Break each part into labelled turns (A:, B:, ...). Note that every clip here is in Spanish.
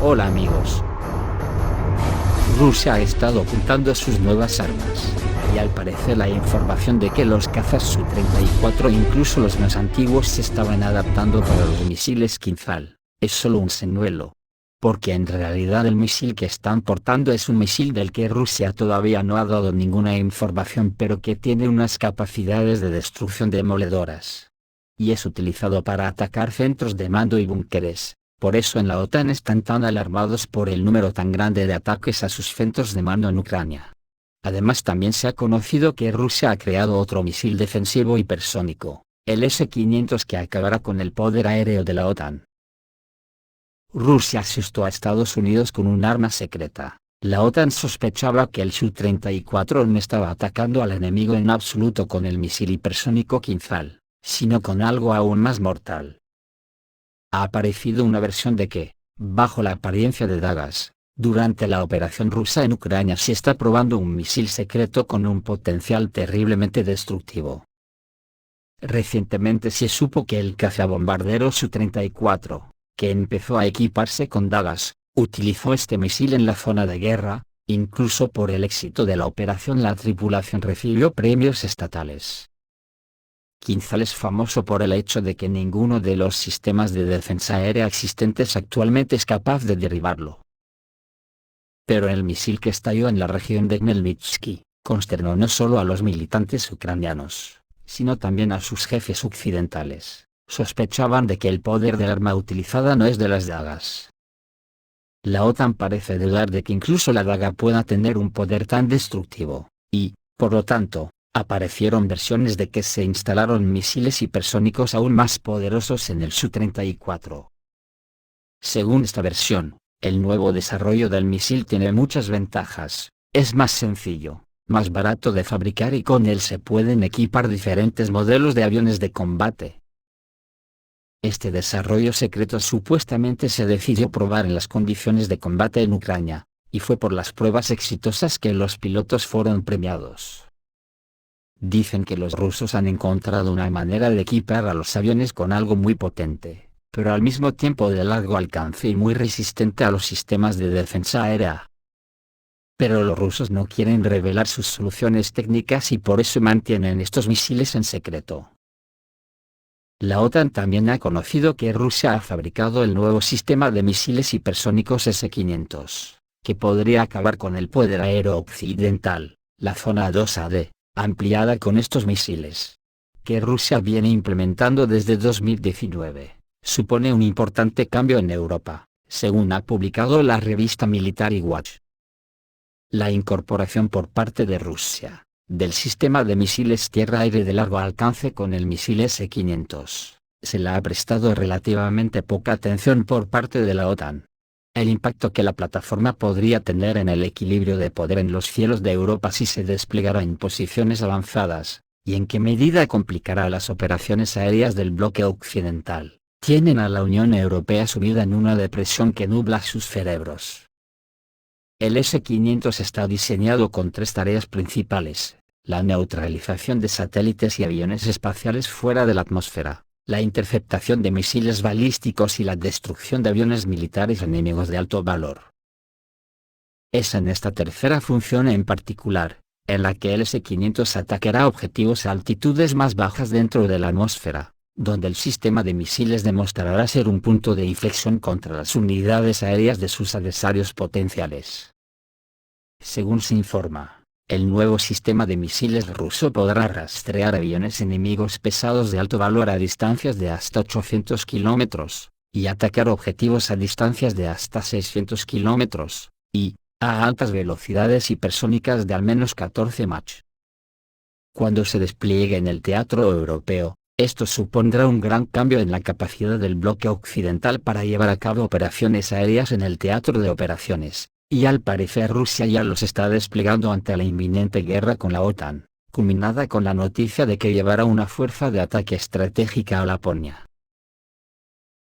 A: Hola amigos. Rusia ha estado ocultando sus nuevas armas, y al parecer la información de que los cazas Su-34 incluso los más antiguos se estaban adaptando para los misiles Kinzhal, es solo un señuelo. Porque en realidad el misil que están portando es un misil del que Rusia todavía no ha dado ninguna información, pero que tiene unas capacidades de destrucción demoledoras. Y es utilizado para atacar centros de mando y búnkeres. Por eso en la OTAN están tan alarmados por el número tan grande de ataques a sus centros de mando en Ucrania. Además también se ha conocido que Rusia ha creado otro misil defensivo hipersónico, el S-500, que acabará con el poder aéreo de la OTAN. Rusia asustó a Estados Unidos con un arma secreta. La OTAN sospechaba que el Su-34 no estaba atacando al enemigo en absoluto con el misil hipersónico Kinzhal, sino con algo aún más mortal. Ha aparecido una versión de que, bajo la apariencia de dagas, durante la operación rusa en Ucrania se está probando un misil secreto con un potencial terriblemente destructivo. Recientemente se supo que el cazabombardero Su-34, que empezó a equiparse con dagas, utilizó este misil en la zona de guerra. Incluso por el éxito de la operación la tripulación recibió premios estatales. Kinzhal es famoso por el hecho de que ninguno de los sistemas de defensa aérea existentes actualmente es capaz de derribarlo. Pero el misil que estalló en la región de Khmelnytskyi consternó no solo a los militantes ucranianos, sino también a sus jefes occidentales. Sospechaban de que el poder del arma utilizada no es de las dagas. La OTAN parece dudar de que incluso la daga pueda tener un poder tan destructivo, y, por lo tanto, aparecieron versiones de que se instalaron misiles hipersónicos aún más poderosos en el Su-34. Según esta versión, el nuevo desarrollo del misil tiene muchas ventajas: es más sencillo, más barato de fabricar y con él se pueden equipar diferentes modelos de aviones de combate. Este desarrollo secreto supuestamente se decidió probar en las condiciones de combate en Ucrania, y fue por las pruebas exitosas que los pilotos fueron premiados. Dicen que los rusos han encontrado una manera de equipar a los aviones con algo muy potente, pero al mismo tiempo de largo alcance y muy resistente a los sistemas de defensa aérea. Pero los rusos no quieren revelar sus soluciones técnicas y por eso mantienen estos misiles en secreto. La OTAN también ha conocido que Rusia ha fabricado el nuevo sistema de misiles hipersónicos S-500, que podría acabar con el poder aéreo occidental, la zona 2AD, ampliada con estos misiles, que Rusia viene implementando desde 2019, supone un importante cambio en Europa, según ha publicado la revista Military Watch. La incorporación por parte de Rusia del sistema de misiles tierra-aire de largo alcance con el misil S-500, se le ha prestado relativamente poca atención por parte de la OTAN. El impacto que la plataforma podría tener en el equilibrio de poder en los cielos de Europa si se desplegara en posiciones avanzadas, y en qué medida complicará las operaciones aéreas del bloque occidental, tienen a la Unión Europea sumida en una depresión que nubla sus cerebros. El S-500 está diseñado con tres tareas principales: la neutralización de satélites y aviones espaciales fuera de la atmósfera, la interceptación de misiles balísticos y la destrucción de aviones militares enemigos de alto valor. Es en esta tercera función en particular, en la que el S-500 atacará objetivos a altitudes más bajas dentro de la atmósfera, donde el sistema de misiles demostrará ser un punto de inflexión contra las unidades aéreas de sus adversarios potenciales. Según se informa, el nuevo sistema de misiles ruso podrá rastrear aviones enemigos pesados de alto valor a distancias de hasta 800 kilómetros, y atacar objetivos a distancias de hasta 600 kilómetros, y, a altas velocidades hipersónicas de al menos 14 Mach. Cuando se despliegue en el teatro europeo, esto supondrá un gran cambio en la capacidad del bloque occidental para llevar a cabo operaciones aéreas en el teatro de operaciones. Y al parecer Rusia ya los está desplegando ante la inminente guerra con la OTAN, culminada con la noticia de que llevará una fuerza de ataque estratégica a Laponia.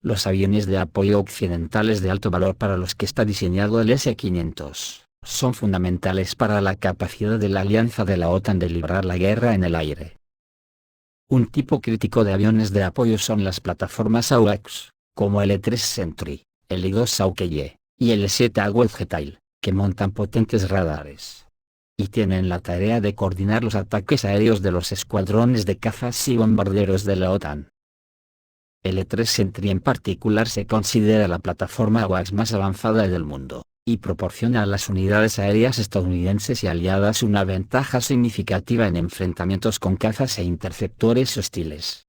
A: Los aviones de apoyo occidentales de alto valor para los que está diseñado el S-500, son fundamentales para la capacidad de la alianza de la OTAN de librar la guerra en el aire. Un tipo crítico de aviones de apoyo son las plataformas AWACS, como el E-3 Sentry, el I-2 Hawkeye, y L-7 Agua-Getail, que montan potentes radares. Y tienen la tarea de coordinar los ataques aéreos de los escuadrones de cazas y bombarderos de la OTAN. L-3 Sentry en particular se considera la plataforma AWACS más avanzada del mundo, y proporciona a las unidades aéreas estadounidenses y aliadas una ventaja significativa en enfrentamientos con cazas e interceptores hostiles.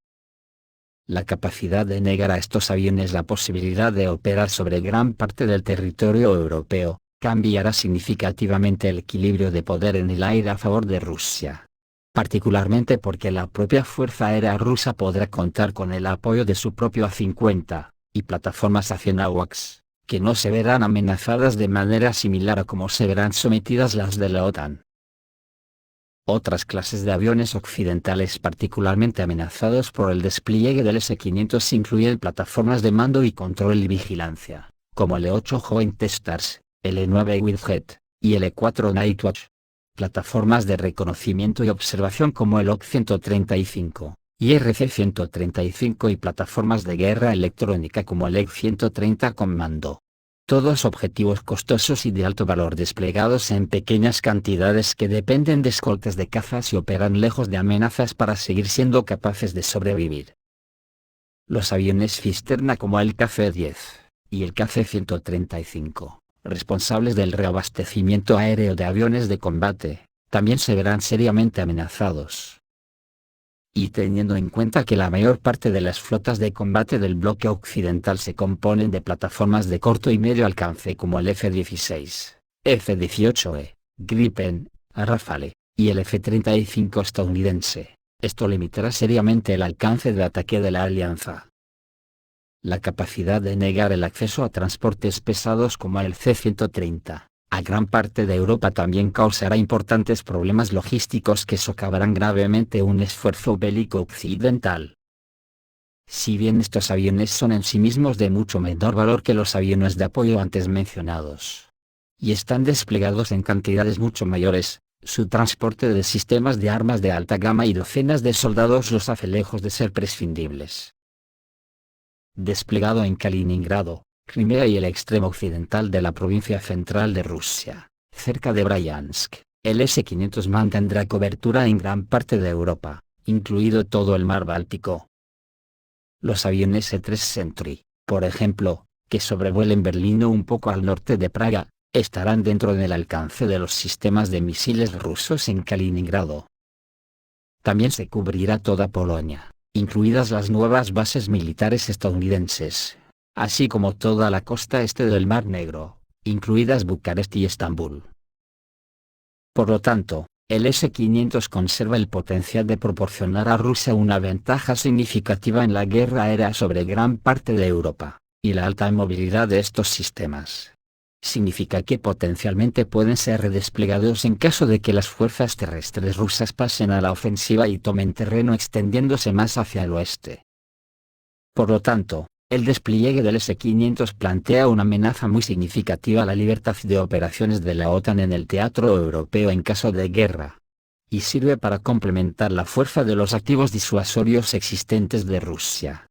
A: La capacidad de negar a estos aviones la posibilidad de operar sobre gran parte del territorio europeo, cambiará significativamente el equilibrio de poder en el aire a favor de Rusia. Particularmente porque la propia Fuerza Aérea Rusa podrá contar con el apoyo de su propio A-50, y plataformas AWACS, que no se verán amenazadas de manera similar a como se verán sometidas las de la OTAN. Otras clases de aviones occidentales particularmente amenazados por el despliegue del S-500 incluyen plataformas de mando y control y vigilancia, como L-8 Joint Stars, L-9 Windjet, y L-4 Nightwatch. Plataformas de reconocimiento y observación como el OC-135, y RC-135 y plataformas de guerra electrónica como el EC-130 con mando. Todos objetivos costosos y de alto valor desplegados en pequeñas cantidades que dependen de escoltas de cazas y operan lejos de amenazas para seguir siendo capaces de sobrevivir. Los aviones cisterna como el KC-10 y el KC-135, responsables del reabastecimiento aéreo de aviones de combate, también se verán seriamente amenazados. Y teniendo en cuenta que la mayor parte de las flotas de combate del bloque occidental se componen de plataformas de corto y medio alcance como el F-16, F-18E, Gripen, Rafale, y el F-35 estadounidense, esto limitará seriamente el alcance de ataque de la alianza. La capacidad de negar el acceso a transportes pesados como el C-130, a gran parte de Europa también causará importantes problemas logísticos que socavarán gravemente un esfuerzo bélico occidental. Si bien estos aviones son en sí mismos de mucho menor valor que los aviones de apoyo antes mencionados, y están desplegados en cantidades mucho mayores, su transporte de sistemas de armas de alta gama y docenas de soldados los hace lejos de ser prescindibles. Desplegado en Kaliningrado, Crimea y el extremo occidental de la provincia central de Rusia, cerca de Bryansk, el S-500 mantendrá cobertura en gran parte de Europa, incluido todo el mar Báltico. Los aviones E-3 Sentry, por ejemplo, que sobrevuelen Berlín o un poco al norte de Praga, estarán dentro del alcance de los sistemas de misiles rusos en Kaliningrado. También se cubrirá toda Polonia, incluidas las nuevas bases militares estadounidenses, así como toda la costa este del Mar Negro, incluidas Bucarest y Estambul. Por lo tanto, el S-500 conserva el potencial de proporcionar a Rusia una ventaja significativa en la guerra aérea sobre gran parte de Europa, y la alta movilidad de estos sistemas significa que potencialmente pueden ser redesplegados en caso de que las fuerzas terrestres rusas pasen a la ofensiva y tomen terreno extendiéndose más hacia el oeste. Por lo tanto, el despliegue del S-500 plantea una amenaza muy significativa a la libertad de operaciones de la OTAN en el teatro europeo en caso de guerra, y sirve para complementar la fuerza de los activos disuasorios existentes de Rusia.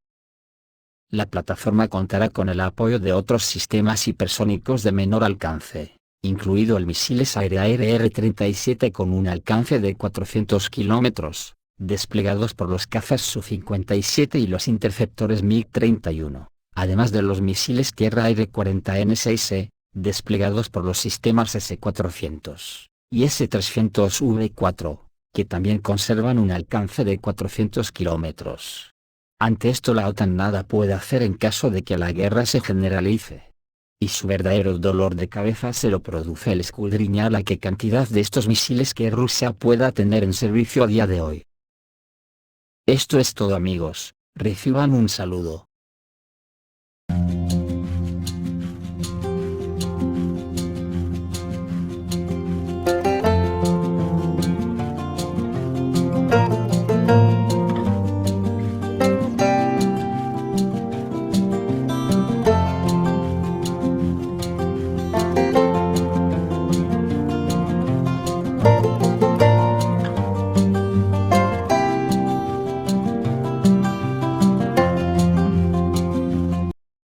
A: La plataforma contará con el apoyo de otros sistemas hipersónicos de menor alcance, incluido el misiles aire-aire R-37 con un alcance de 400 kilómetros, desplegados por los cazas Su-57 y los interceptores MiG-31, además de los misiles tierra-aire 40N6E, desplegados por los sistemas S-400 y S-300V4, que también conservan un alcance de 400 kilómetros. Ante esto la OTAN nada puede hacer en caso de que la guerra se generalice. Y su verdadero dolor de cabeza se lo produce el escudriñar la qué cantidad de estos misiles que Rusia pueda tener en servicio a día de hoy. Esto es todo amigos, reciban un saludo.